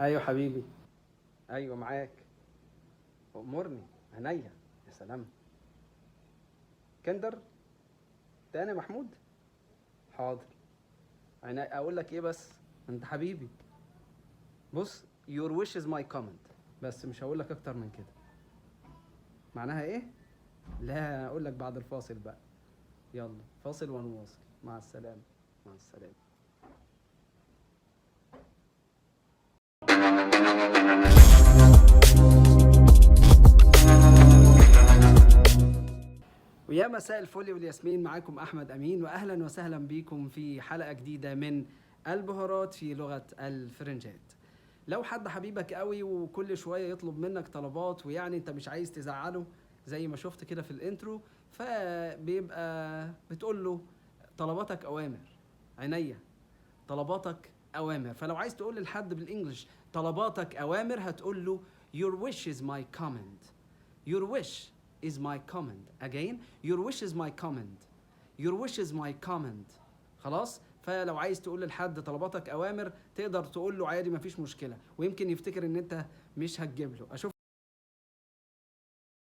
ايوه حبيبي. ايوه معاك. امرني. عينيا. يا سلام. كندر. تاني محمود. حاضر. عينيا. اقول لك ايه بس؟ انت حبيبي. بص your wish is my comment. بس مش هقول لك اكتر من كده. معناها ايه؟ لا اقول لك بعد الفاصل بقى. يلا فاصل ونواصل. مع السلامة. مع السلامة. ويا مساء الفل والياسمين، معاكم احمد امين، واهلا وسهلا بيكم في حلقه جديده من البهارات في لغه الفرنجات. لو حد حبيبك قوي وكل شويه يطلب منك طلبات، ويعني انت مش عايز تزعله زي ما شفت كده في الانترو، فبيبقى بتقول له طلباتك اوامر. عينيا. طلباتك اوامر. فلو عايز تقول لحد بالانجلش طلباتك اوامر، هتقول له your wish is my command. your wish is my command. again your wish is my command. your wish is my command. خلاص. فلو عايز تقول لحد طلباتك اوامر، تقدر تقول له عادي مفيش مشكله، ويمكن يفتكر ان انت مش هتجيب له. اشوف